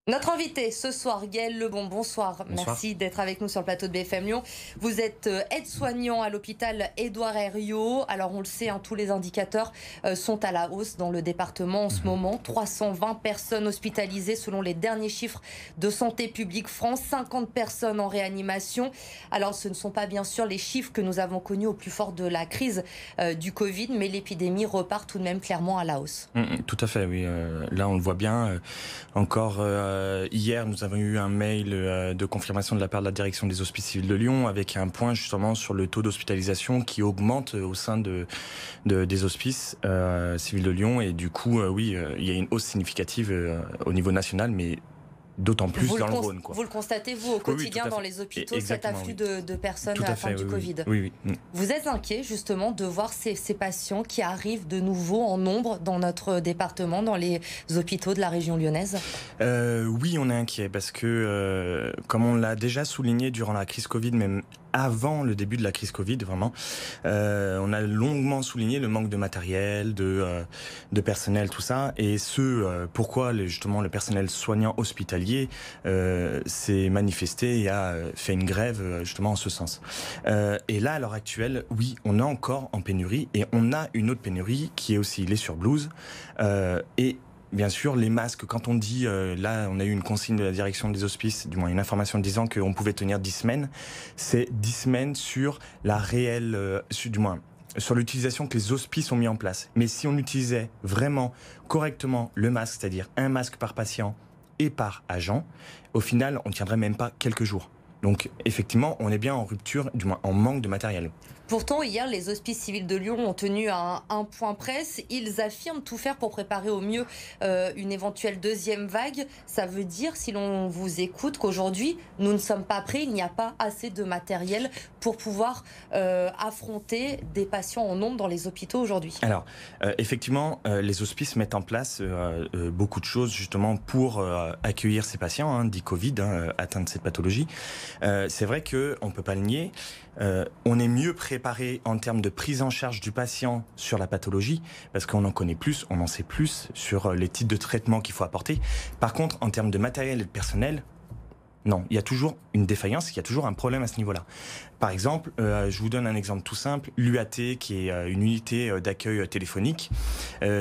Notre invité ce soir, Gaël Lebon, bonsoir. Bonsoir. Merci d'être avec nous sur le plateau de BFM Lyon. Vous êtes aide-soignant à l'hôpital Édouard Herriot. Alors on le sait, tous les indicateurs sont à la hausse dans le département en ce moment. 320 personnes hospitalisées selon les derniers chiffres de Santé publique France, 50 personnes en réanimation. Alors ce ne sont pas bien sûr les chiffres que nous avons connus au plus fort de la crise du Covid, mais l'épidémie repart tout de même clairement à la hausse. Tout à fait, oui. Là, on le voit bien. Encore hier, nous avons eu un mail de confirmation de la part de la direction des Hospices civils de Lyon avec un point justement sur le taux d'hospitalisation qui augmente au sein des Hospices civils de Lyon. Et du coup, oui, il y a une hausse significative au niveau national, mais d'autant plus dans le Rhône, quoi. Vous le constatez, vous, au quotidien, oui, dans les hôpitaux, cet exactement, afflux oui. de personnes Tout à atteintes fait, du Covid. Oui. Vous êtes inquiet, justement, de voir ces patients qui arrivent de nouveau en nombre dans notre département, dans les hôpitaux de la région lyonnaise? Oui, on est inquiet parce que, comme on l'a déjà souligné durant la crise Covid, même avant le début de la crise Covid, vraiment, on a longuement souligné le manque de matériel, de personnel, tout ça, et pourquoi justement le personnel soignant hospitalier s'est manifesté et a fait une grève justement en ce sens. Et là, à l'heure actuelle, oui, on est encore en pénurie, et on a une autre pénurie qui est aussi les surblouses et bien sûr, les masques, quand on dit, là, on a eu une consigne de la direction des hospices, du moins une information disant qu'on pouvait tenir 10 semaines, c'est 10 semaines sur la réelle, du moins, sur l'utilisation que les hospices ont mis en place. Mais si on utilisait vraiment correctement le masque, c'est-à-dire un masque par patient et par agent, au final, on ne tiendrait même pas quelques jours. Donc, effectivement, on est bien en rupture, du moins en manque de matériel. Pourtant, hier, les Hospices civils de Lyon ont tenu un point presse. Ils affirment tout faire pour préparer au mieux une éventuelle deuxième vague. Ça veut dire, si l'on vous écoute, qu'aujourd'hui, nous ne sommes pas prêts. Il n'y a pas assez de matériel pour pouvoir affronter des patients en nombre dans les hôpitaux aujourd'hui. Alors, effectivement, les hospices mettent en place beaucoup de choses justement pour accueillir ces patients, dits Covid, atteints de cette pathologie. C'est vrai qu'on ne peut pas le nier. On est mieux préparé en termes de prise en charge du patient sur la pathologie, parce qu'on en connaît plus, on en sait plus sur les types de traitements qu'il faut apporter. Par contre, en termes de matériel et de personnel, non, il y a toujours une défaillance, il y a toujours un problème à ce niveau-là. Par exemple, je vous donne un exemple tout simple, l'UAT, qui est une unité d'accueil téléphonique,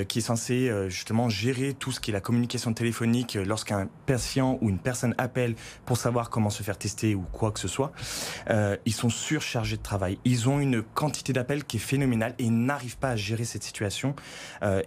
qui est censée justement gérer tout ce qui est la communication téléphonique lorsqu'un patient ou une personne appelle pour savoir comment se faire tester ou quoi que ce soit. Ils sont surchargés de travail. Ils ont une quantité d'appels qui est phénoménale et ils n'arrivent pas à gérer cette situation.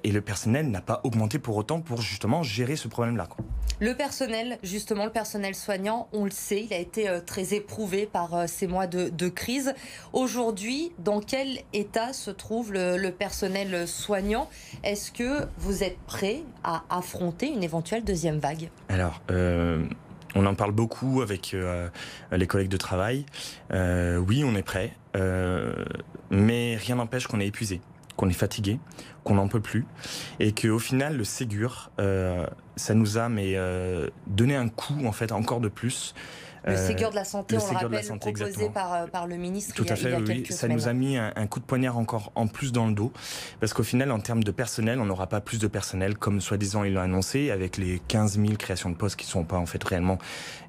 Et le personnel n'a pas augmenté pour autant pour justement gérer ce problème-là, quoi. Le personnel, justement, le personnel soignant, on le sait, il a été très éprouvé par ces mois de crise. Aujourd'hui, dans quel état se trouve le personnel soignant? Est-ce que vous êtes prêt à affronter une éventuelle deuxième vague? Alors, on en parle beaucoup avec les collègues de travail. Oui, on est prêt, mais rien n'empêche qu'on est épuisé, qu'on est fatigué, qu'on n'en peut plus, et qu'au final, le Ségur, ça nous a donné un coup, en fait, encore de plus. Le Ségur de la santé, on le rappelle, santé, proposé par le ministre Tout à fait, il y a oui. quelques Ça semaines. nous a mis un coup de poignard encore en plus dans le dos, parce qu'au final, en termes de personnel, on n'aura pas plus de personnel, comme soi-disant il l'a annoncé, avec les 15 000 créations de postes qui ne sont pas en fait réellement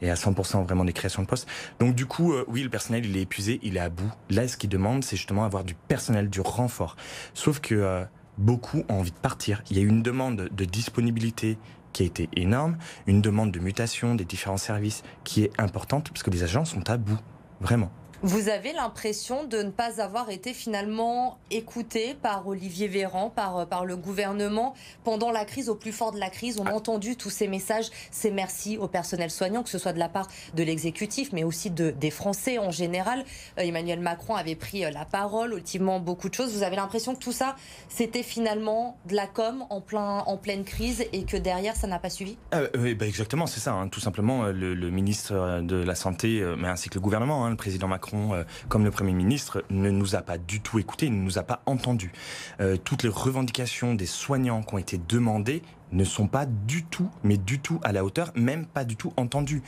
et à 100% vraiment des créations de postes. Donc du coup, oui, le personnel, il est épuisé, il est à bout. Là, ce qu'il demande, c'est justement avoir du personnel, du renfort. Sauf que beaucoup ont envie de partir. Il y a une demande de disponibilité qui a été énorme, une demande de mutation des différents services qui est importante, parce que les agents sont à bout, vraiment. Vous avez l'impression de ne pas avoir été finalement écouté par Olivier Véran, par le gouvernement pendant la crise, au plus fort de la crise. On a entendu tous ces messages, ces merci au personnel soignant, que ce soit de la part de l'exécutif, mais aussi des Français en général. Emmanuel Macron avait pris la parole, ultimement beaucoup de choses. Vous avez l'impression que tout ça, c'était finalement de la com en pleine crise et que derrière, ça n'a pas suivi? Oui, exactement, c'est ça. Tout simplement, le ministre de la Santé, mais ainsi que le gouvernement, le président Macron, comme le Premier ministre, ne nous a pas du tout écoutés, ne nous a pas entendus. Toutes les revendications des soignants qui ont été demandées ne sont pas du tout, mais du tout à la hauteur, même pas du tout entendus.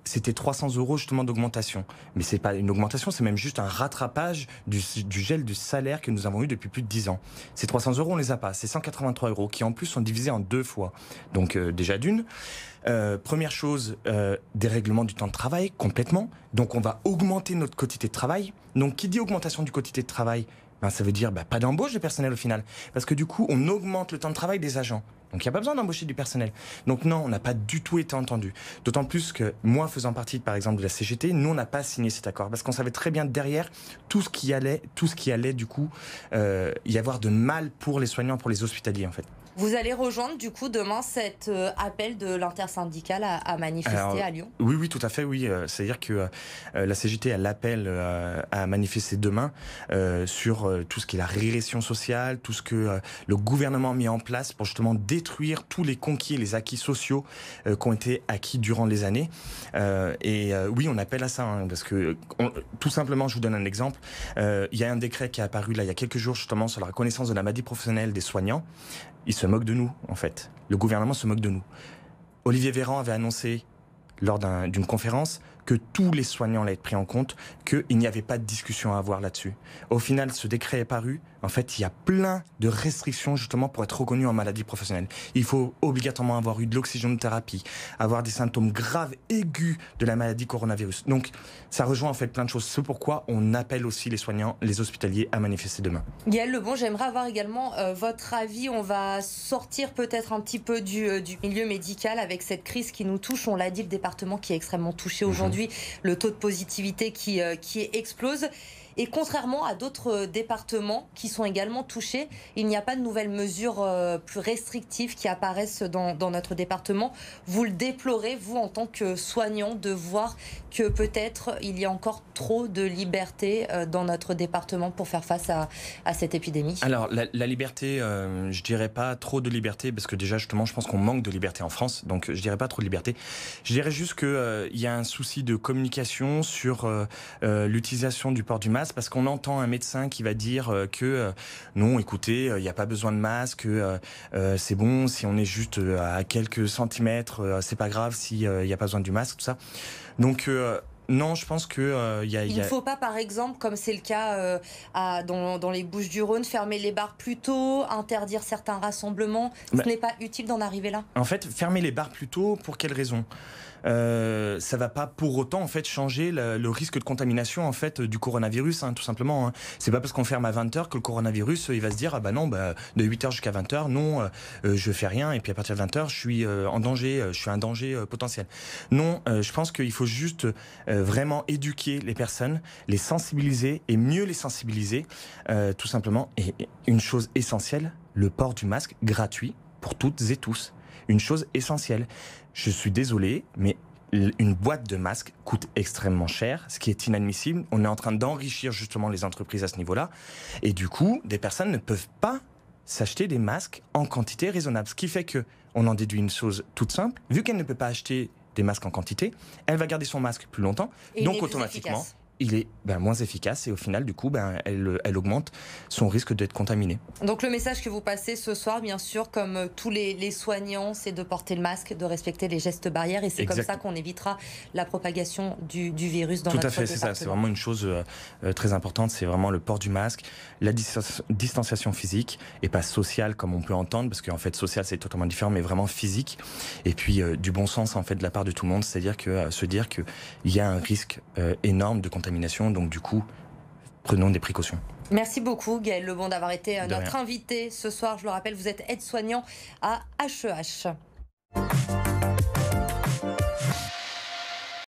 C'était 300 € justement d'augmentation. Mais c'est pas une augmentation, c'est même juste un rattrapage du gel du salaire que nous avons eu depuis plus de 10 ans. Ces 300 €, on les a pas. C'est 183 € qui en plus sont divisés en 2 fois. Donc déjà d'une. Première chose, dérèglement du temps de travail, complètement. Donc on va augmenter notre quotité de travail. Donc qui dit augmentation du quotité de travail, ça veut dire pas d'embauche de personnel au final. Parce que du coup, on augmente le temps de travail des agents. Donc il n'y a pas besoin d'embaucher du personnel. Donc non, on n'a pas du tout été entendu. D'autant plus que moi, faisant partie par exemple de la CGT, nous on n'a pas signé cet accord. Parce qu'on savait très bien derrière tout ce qui allait du coup y avoir de mal pour les soignants, pour les hospitaliers en fait. Vous allez rejoindre du coup demain cet appel de l'intersyndicale à manifester à Lyon? Oui, tout à fait, oui. C'est-à-dire que la CGT, elle appelle à manifester demain sur tout ce qui est la régression sociale, tout ce que le gouvernement a mis en place pour justement détruire tous les conquis et les acquis sociaux qui ont été acquis durant les années. Oui, on appelle à ça, parce que tout simplement, je vous donne un exemple. Il y a un décret qui est apparu là il y a quelques jours justement sur la reconnaissance de la maladie professionnelle des soignants. Il se moque de nous, en fait. Le gouvernement se moque de nous. Olivier Véran avait annoncé, lors d'une conférence, que tous les soignants allaient être pris en compte, qu'il n'y avait pas de discussion à avoir là-dessus. Au final, ce décret est paru. En fait, il y a plein de restrictions, justement, pour être reconnu en maladie professionnelle. Il faut obligatoirement avoir eu de l'oxygénothérapie, avoir des symptômes graves, aigus de la maladie coronavirus. Donc, ça rejoint en fait plein de choses. C'est pourquoi on appelle aussi les soignants, les hospitaliers à manifester demain. Gaël Lebon, j'aimerais avoir également votre avis. On va sortir peut-être un petit peu du milieu médical avec cette crise qui nous touche. On l'a dit, le département qui est extrêmement touché aujourd'hui, le taux de positivité qui explose. Et contrairement à d'autres départements qui sont également touchés, il n'y a pas de nouvelles mesures plus restrictives qui apparaissent dans notre département. Vous le déplorez, vous, en tant que soignant, de voir que peut-être il y a encore trop de liberté dans notre département pour faire face à cette épidémie? Alors, la liberté, je dirais pas trop de liberté, parce que déjà, justement, je pense qu'on manque de liberté en France, donc je dirais pas trop de liberté. Je dirais juste qu'il y a un souci de communication sur l'utilisation du port du masque, parce qu'on entend un médecin qui va dire que non, écoutez, il n'y a pas besoin de masque, c'est bon, si on est juste à quelques centimètres, c'est pas grave s'il n'y a pas besoin du masque, tout ça. Donc, non, je pense que il ne faut pas, par exemple, comme c'est le cas dans les Bouches-du-Rhône, fermer les bars plus tôt, interdire certains rassemblements. Ce n'est pas utile d'en arriver là? En fait, fermer les bars plus tôt, pour quelle raison? Ça va pas pour autant en fait changer le risque de contamination en fait du coronavirus, tout simplement. C'est pas parce qu'on ferme à 20h que le coronavirus il va se dire de 8h jusqu'à 20h non, je fais rien et puis à partir de 20h je suis en danger, je suis un danger potentiel. Non, je pense qu'il faut juste vraiment éduquer les personnes, les sensibiliser et mieux les sensibiliser tout simplement. Et une chose essentielle, le port du masque gratuit pour toutes et tous. Une chose essentielle. Je suis désolé, mais une boîte de masques coûte extrêmement cher, ce qui est inadmissible. On est en train d'enrichir justement les entreprises à ce niveau-là. Et du coup, des personnes ne peuvent pas s'acheter des masques en quantité raisonnable. Ce qui fait qu'on en déduit une chose toute simple. Vu qu'elle ne peut pas acheter des masques en quantité, elle va garder son masque plus longtemps. Et donc automatiquement, il est moins efficace et au final, du coup, elle augmente son risque d'être contaminé. Donc le message que vous passez ce soir, bien sûr, comme tous les soignants, c'est de porter le masque, de respecter les gestes barrières et c'est comme ça qu'on évitera la propagation du virus dans notre département. Tout à fait, c'est ça. C'est vraiment une chose très importante, c'est vraiment le port du masque, la distanciation physique et pas sociale comme on peut entendre, parce qu'en fait, social c'est totalement différent, mais vraiment physique. Et puis du bon sens en fait de la part de tout le monde, c'est-à-dire que se dire qu'il y a un risque énorme de contamination. Donc du coup, prenons des précautions. Merci beaucoup Gaël Lebon d'avoir été notre invité ce soir. Je le rappelle, vous êtes aide-soignant à HEH.